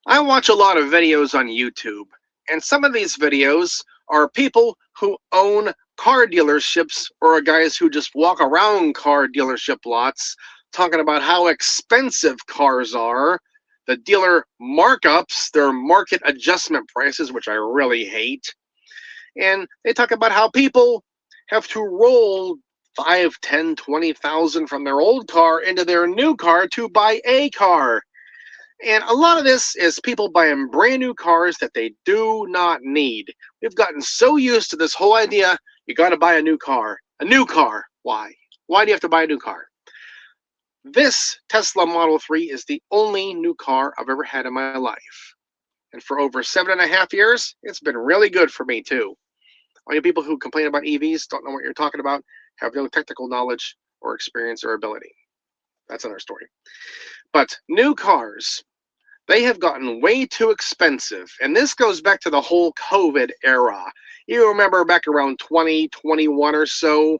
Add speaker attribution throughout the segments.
Speaker 1: I watch a lot of videos on YouTube, and some of these videos are people who own car dealerships or guys who just walk around car dealership lots talking about how expensive cars are, the dealer markups, their market adjustment prices, which I really hate. And they talk about how people have to roll 5, 10, 20,000 from their old car into their new car to buy a car. And a lot of this is people buying brand new cars that they do not need. We've gotten so used to this whole idea you got to buy a new car. A new car. Why? Why do you have to buy a new car? This Tesla Model 3 is the only new car I've ever had in my life. And for over 7.5 years, it's been really good for me too. All you people who complain about EVs, don't know what you're talking about, have no technical knowledge or experience or ability. That's another story. But new cars, they have gotten way too expensive. And this goes back to the whole COVID era. You remember back around 2021 or so,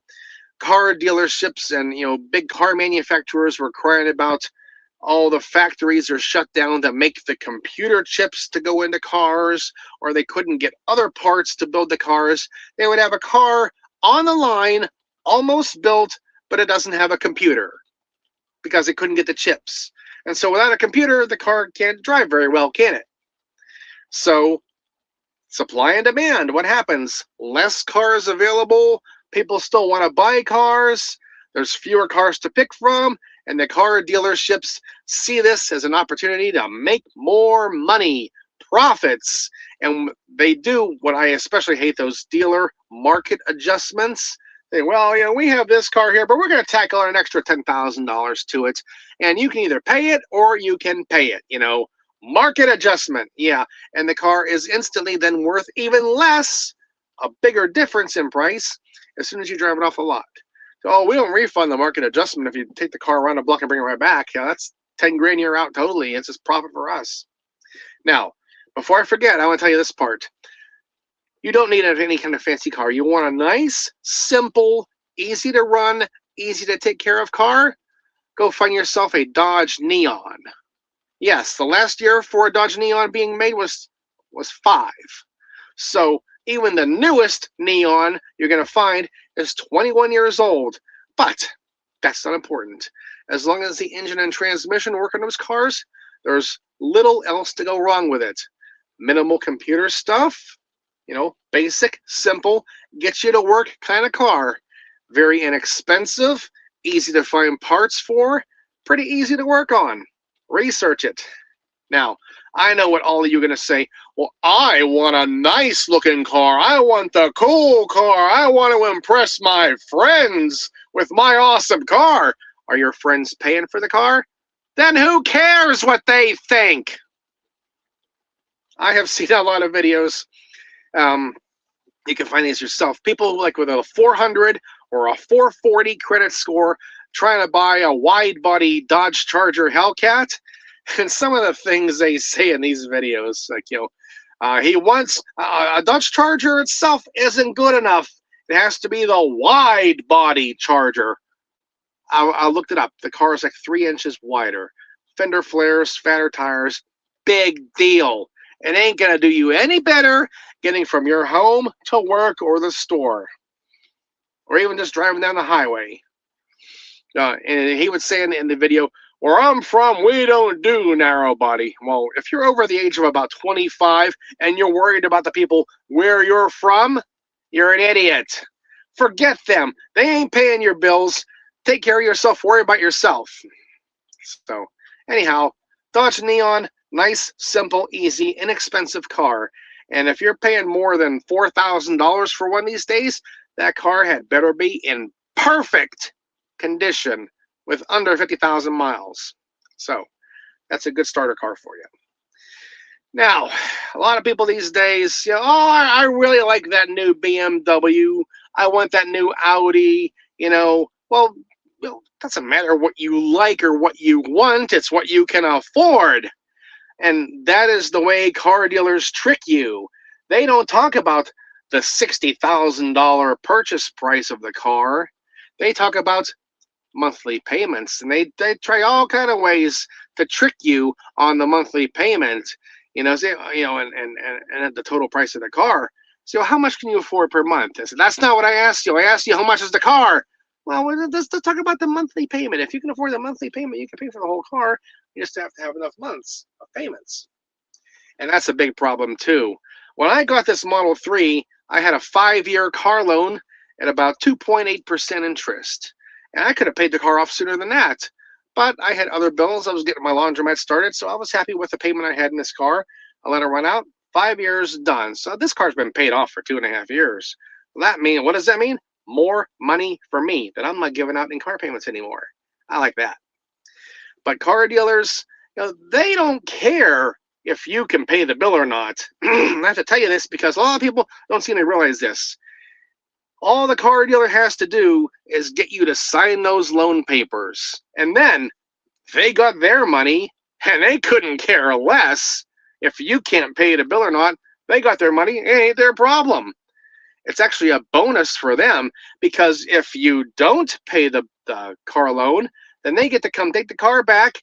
Speaker 1: car dealerships and big car manufacturers were crying about all the factories are shut down to make the computer chips to go into cars, or they couldn't get other parts to build the cars. They would have a car on the line, almost built, but it doesn't have a computer because it couldn't get the chips. And so without a computer, the car can't drive very well, can it? So supply and demand, what happens? Less cars available, people still want to buy cars, there's fewer cars to pick from, and the car dealerships see this as an opportunity to make more money, profits. And they do what I especially hate, those dealer market adjustments. They, well, we have this car here, but we're going to tack on an extra $10,000 to it. And you can either pay it or you can pay it, market adjustment. Yeah. And the car is instantly then worth even less, a bigger difference in price as soon as you drive it off the lot. Oh, we don't refund the market adjustment if you take the car around the block and bring it right back. Yeah, that's 10 grand you're out totally. It's just profit for us. Now, before I forget, I want to tell you this part. You don't need any kind of fancy car. You want a nice, simple, easy to run, easy to take care of car? Go find yourself a Dodge Neon. Yes, the last year for a Dodge Neon being made was 5. So even the newest Neon you're going to find is 21 years old. But that's not important. As long as the engine and transmission work on those cars, there's little else to go wrong with it. Minimal computer stuff, basic, simple, get you to work kind of car. Very inexpensive, easy to find parts for, pretty easy to work on. Research it. Now, I know what all of you are going to say. Well, I want a nice looking car. I want the cool car. I want to impress my friends with my awesome car. Are your friends paying for the car? Then who cares what they think? I have seen a lot of videos. You can find these yourself. People like with a 400 or a 440 credit score trying to buy a wide body Dodge Charger Hellcat. And some of the things they say in these videos, like, he wants a Dodge Charger itself isn't good enough. It has to be the wide body Charger. I looked it up. The car is like 3 inches wider. Fender flares, fatter tires, big deal. It ain't going to do you any better getting from your home to work or the store, or even just driving down the highway. And he would say in the video, where I'm from, we don't do narrow body. Well, if you're over the age of about 25 and you're worried about the people where you're from, you're an idiot. Forget them. They ain't paying your bills. Take care of yourself. Worry about yourself. So, anyhow, Dodge Neon, nice, simple, easy, inexpensive car. And if you're paying more than $4,000 for one these days, that car had better be in perfect condition with under 50,000 miles. So that's a good starter car for you. Now, a lot of people these days, I really like that new BMW. I want that new Audi, Well, doesn't matter what you like or what you want. It's what you can afford. And that is the way car dealers trick you. They don't talk about the $60,000 purchase price of the car. They talk about monthly payments, and they try all kind of ways to trick you on the monthly payment. Say, and at the total price of the car. So how much can you afford per month? I said, that's not what I asked you. I asked you how much is the car. Well, let's talk about the monthly payment. If you can afford the monthly payment, you can pay for the whole car. You just have to have enough months of payments. And that's a big problem too. When I got this Model 3, I had a 5-year car loan at about 2.8% interest. And I could have paid the car off sooner than that. But I had other bills. I was getting my laundromat started, so I was happy with the payment I had in this car. I let it run out. 5 years done. So this car's been paid off for 2.5 years. What does that mean? More money for me that I'm not giving out in car payments anymore. I like that. But car dealers, they don't care if you can pay the bill or not. I have to tell you this because a lot of people don't seem to realize this. All the car dealer has to do is get you to sign those loan papers. And then they got their money and they couldn't care less if you can't pay the bill or not. They got their money. It ain't their problem. It's actually a bonus for them because if you don't pay the car loan, then they get to come take the car back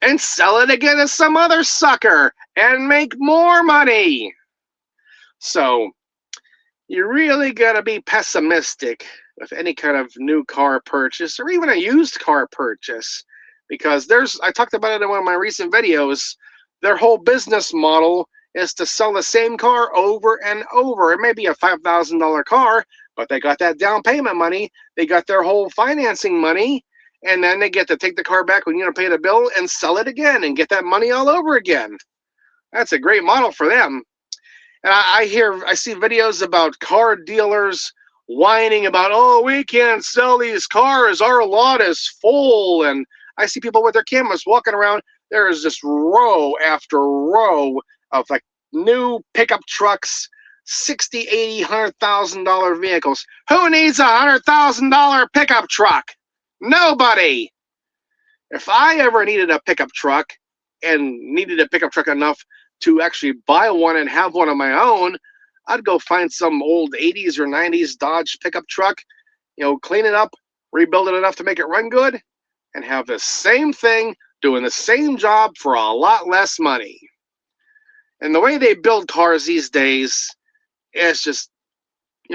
Speaker 1: and sell it again to some other sucker and make more money. So you really got to be pessimistic with any kind of new car purchase or even a used car purchase because I talked about it in one of my recent videos, their whole business model is to sell the same car over and over. It may be a $5,000 car, but they got that down payment money. They got their whole financing money, and then they get to take the car back when you don't pay the bill and sell it again and get that money all over again. That's a great model for them. And I see videos about car dealers whining about, oh, we can't sell these cars. Our lot is full. And I see people with their cameras walking around. There is just row after row of like new pickup trucks, $60,000, $80,000, $100,000 vehicles. Who needs a $100,000 pickup truck? Nobody. If I ever needed a pickup truck and needed a pickup truck enough to actually buy one and have one of my own, I'd go find some old 80s or 90s Dodge pickup truck, clean it up, rebuild it enough to make it run good, and have the same thing doing the same job for a lot less money. And the way they build cars these days is just,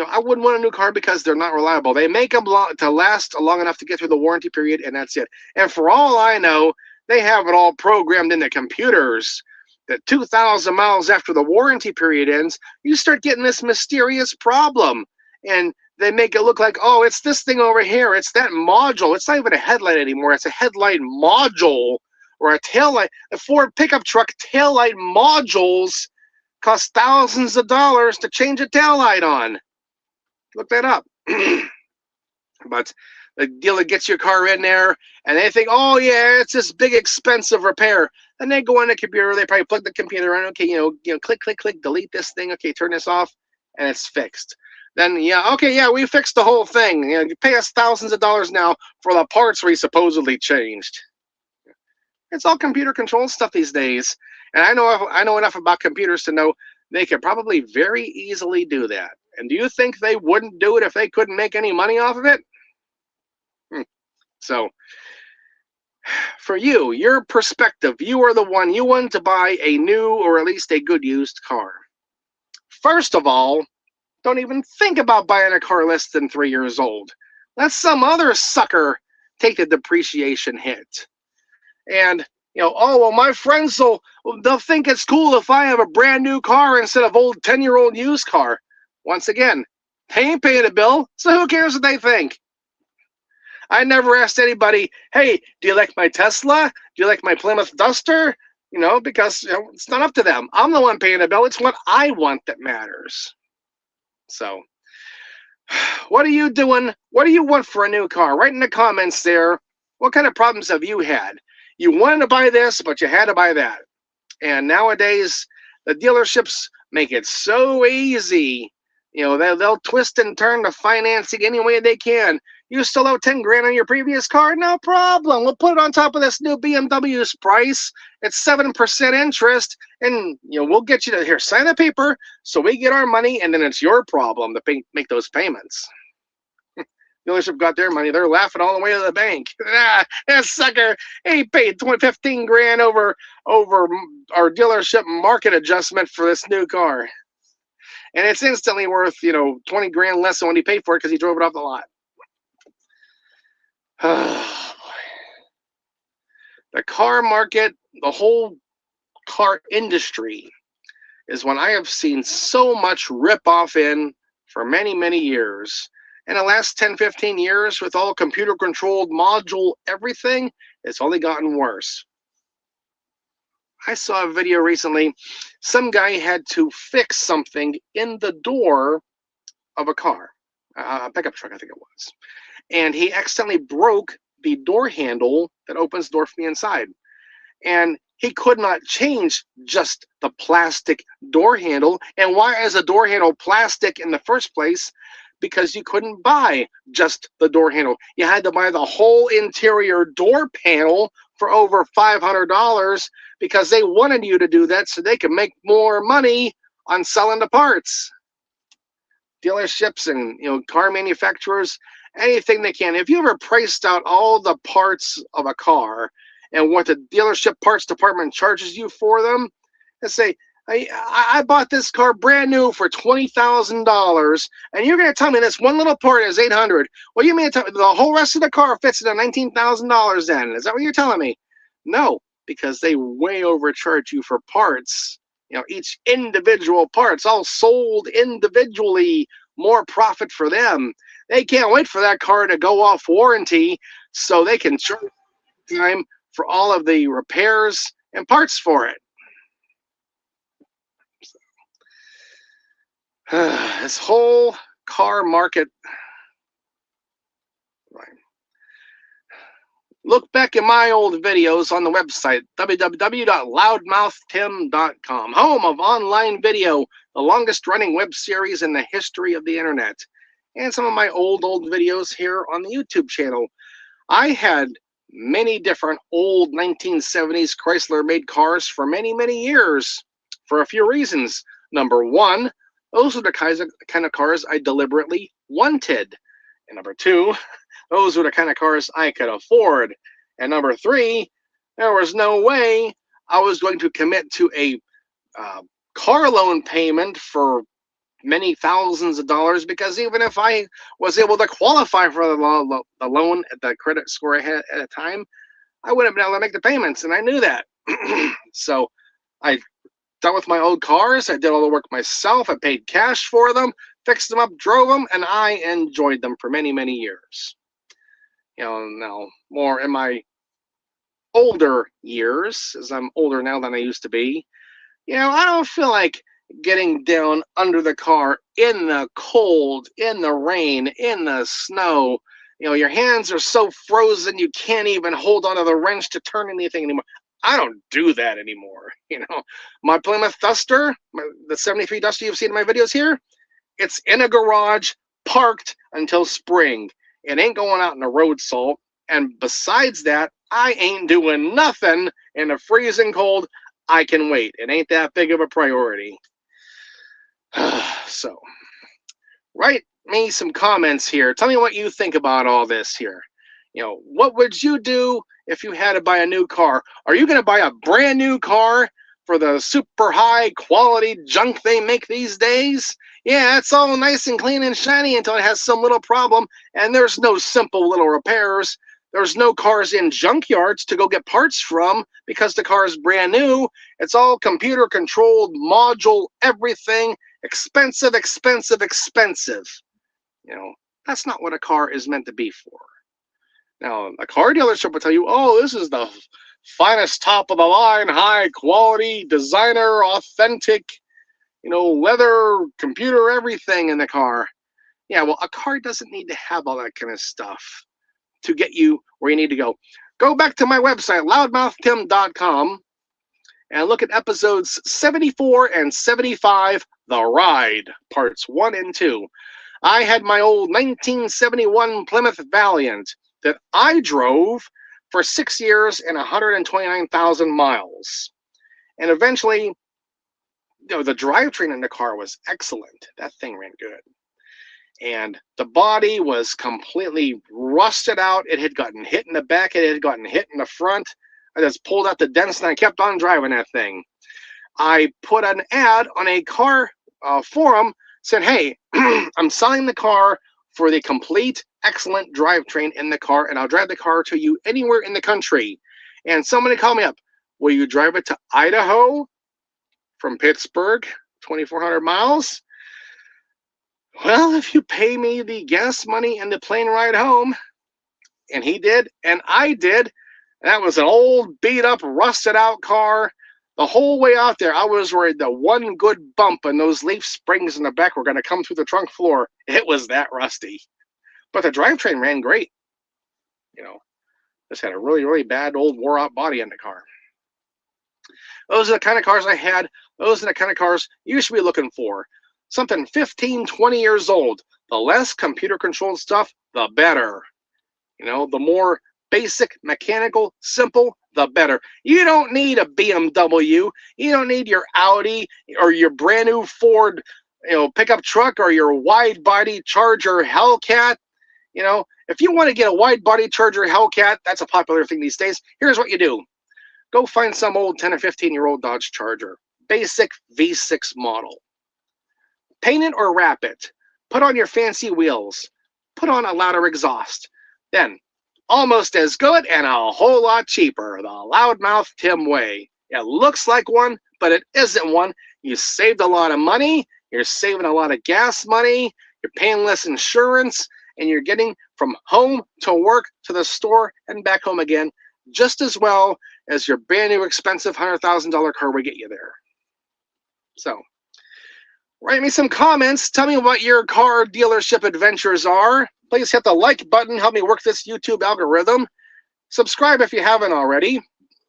Speaker 1: I wouldn't want a new car because they're not reliable. They make them to last long enough to get through the warranty period, and that's it. And for all I know, they have it all programmed in the computers that 2,000 miles after the warranty period ends, you start getting this mysterious problem. And they make it look like, oh, it's this thing over here. It's that module. It's not even a headlight anymore. It's a headlight module or a taillight. The Ford pickup truck taillight modules cost thousands of dollars to change a taillight on. Look that up. But the dealer gets your car in there, and they think, oh, yeah, it's this big, expensive repair. And they go on the computer. They probably plug the computer in. Okay, click, click, click, delete this thing. Okay, turn this off, and it's fixed. Then, we fixed the whole thing. You pay us thousands of dollars now for the parts we supposedly changed. It's all computer-controlled stuff these days. And I know enough about computers to know they could probably very easily do that. And do you think they wouldn't do it if they couldn't make any money off of it? So, for you, your perspective, you are the one, you want to buy a new or at least a good used car. First of all, don't even think about buying a car less than 3 years old. Let some other sucker take the depreciation hit. And, my friends, they'll think it's cool if I have a brand new car instead of old 10-year-old used car. Once again, they ain't paying a bill, so who cares what they think? I never asked anybody, hey, do you like my Tesla? Do you like my Plymouth Duster? Because it's not up to them. I'm the one paying the bill. It's what I want that matters. So, what are you doing? What do you want for a new car? Write in the comments there. What kind of problems have you had? You wanted to buy this, but you had to buy that. And nowadays, the dealerships make it so easy. They'll twist and turn the financing any way they can. You still owe 10 grand on your previous car? No problem. We'll put it on top of this new BMW's price. It's 7% interest, and we'll get you to here, sign the paper so we get our money, and then it's your problem to make those payments. Dealership got their money. They're laughing all the way to the bank. Ah, that sucker, he paid 15 grand over our dealership market adjustment for this new car. And it's instantly worth, 20 grand less than what he paid for it because he drove it off the lot. Oh, boy. The car market, the whole car industry is one I have seen so much rip off in for many, many years. In the last 10, 15 years, with all computer controlled module everything, it's only gotten worse. I saw a video recently. Some guy had to fix something in the door of a car, a pickup truck, I think it was. And he accidentally broke the door handle that opens the door from the inside. And he could not change just the plastic door handle. And why is a door handle plastic in the first place? Because you couldn't buy just the door handle. You had to buy the whole interior door panel for over $500 because they wanted you to do that so they could make more money on selling the parts. Dealerships and car manufacturers, anything they can. If you ever priced out all the parts of a car and what the dealership parts department charges you for them, and say, I bought this car brand new for $20,000, and you're going to tell me this one little part is $800. Well, you mean the whole rest of the car fits at $19,000 then? Is that what you're telling me? No, because they way overcharge you for parts. Each individual part's all sold individually, more profit for them. They can't wait for that car to go off warranty so they can charge time for all of the repairs and parts for it. This whole car market. Right. Look back at my old videos on the website, www.loudmouthtim.com, home of online video, the longest running web series in the history of the internet, and some of my old videos here on the YouTube channel. I had many different old 1970s Chrysler-made cars for many, many years for a few reasons. Number one, those are the kind of cars I deliberately wanted. And number two, those were the kind of cars I could afford. And number three, there was no way I was going to commit to a car loan payment for many thousands of dollars, because even if I was able to qualify for the loan at the credit score I had at the time, I wouldn't have been able to make the payments, and I knew that. So I dealt with my old cars. I did all the work myself. I paid cash for them, fixed them up, drove them, and I enjoyed them for many, many years. Now more in my older years, as I'm older now than I used to be, I don't feel like getting down under the car in the cold, in the rain, in the snow. Your hands are so frozen you can't even hold onto the wrench to turn anything anymore. I don't do that anymore. My Plymouth Duster, the 73 Duster you've seen in my videos here, it's in a garage, parked until spring. It ain't going out in the road salt. And besides that, I ain't doing nothing in the freezing cold. I can wait. It ain't that big of a priority. So, write me some comments here. Tell me what you think about all this here. What would you do if you had to buy a new car? Are you going to buy a brand new car for the super high quality junk they make these days? Yeah, it's all nice and clean and shiny until it has some little problem, and there's no simple little repairs. There's no cars in junkyards to go get parts from because the car is brand new. It's all computer controlled, module, everything. Expensive, expensive, expensive. That's not what a car is meant to be for. Now, a car dealership will tell you, oh, this is the finest top of the line, high quality, designer, authentic, leather, computer, everything in the car. Yeah, well, a car doesn't need to have all that kind of stuff to get you where you need to go. Go back to my website, loudmouthtim.com, and look at episodes 74 and 75, The Ride, parts 1 and 2. I had my old 1971 Plymouth Valiant that I drove for 6 years and 129,000 miles. And eventually, the drivetrain in the car was excellent. That thing ran good. and the body was completely rusted out. It had gotten hit in the back. It had gotten hit in the front. I just pulled out the dents and I kept on driving that thing. I put an ad on a car forum, said, hey, I'm selling the car for the complete, excellent drivetrain in the car, and I'll drive the car to you anywhere in the country. And somebody called me up. Will you drive it to Idaho from Pittsburgh, 2,400 miles? Well, if you pay me the gas money and the plane ride home. And he did, and I did. That was an old, beat up, rusted out car. The whole way out there, I was worried that one good bump and those leaf springs in the back were going to come through the trunk floor. It was that rusty. But the drivetrain ran great. You know, just had a really, really bad old wore out body in the car. Those are the kind of cars I had. Those are the kind of cars you should be looking for. Something 15, 20 years old. The less computer controlled stuff, the better. You know, the more basic, mechanical, simple, the better. You don't need a BMW. You don't need your Audi or your brand new Ford, pickup truck or your wide body Charger Hellcat. You know, if you want to get a wide body Charger Hellcat, that's a popular thing these days. Here's what you do. Go find some old 10 or 15-year-old Dodge Charger. Basic V6 model. Paint it or wrap it. Put on your fancy wheels. Put on a louder exhaust. Then, almost as good and a whole lot cheaper, the loudmouth Tim way. It looks like one, but it isn't one. You saved a lot of money. You're saving a lot of gas money. You're paying less insurance, and you're getting from home to work to the store and back home again just as well as your brand new expensive $100,000 car will get you there. So, write me some comments. Tell me what your car dealership adventures are. Please hit the like button. Help me work this YouTube algorithm. Subscribe if you haven't already.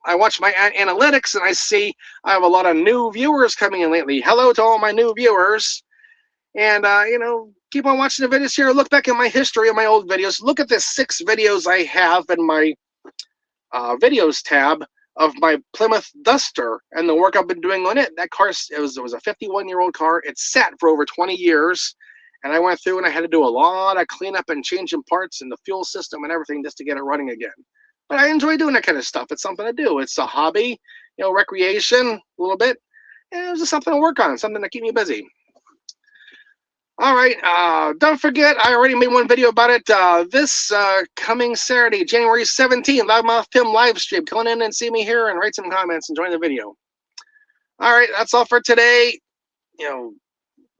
Speaker 1: I watch my analytics and I see I have a lot of new viewers coming in lately. Hello to all my new viewers. And, keep on watching the videos here. Look back at my history of my old videos. Look at the 6 videos I have in my videos tab of my Plymouth Duster and the work I've been doing on it. That car, it was a 51-year-old car. It sat for over 20 years. And I went through and I had to do a lot of cleanup and changing parts in the fuel system and everything just to get it running again. But I enjoy doing that kind of stuff. It's something to do. It's a hobby, recreation a little bit. And it was just something to work on, something to keep me busy. All right, don't forget, I already made one video about it. This coming Saturday, January 17th, Loudmouth Tim live stream. Come in and see me here and write some comments and join the video. All right, that's all for today.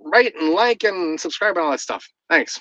Speaker 1: Rate and like and subscribe and all that stuff. Thanks.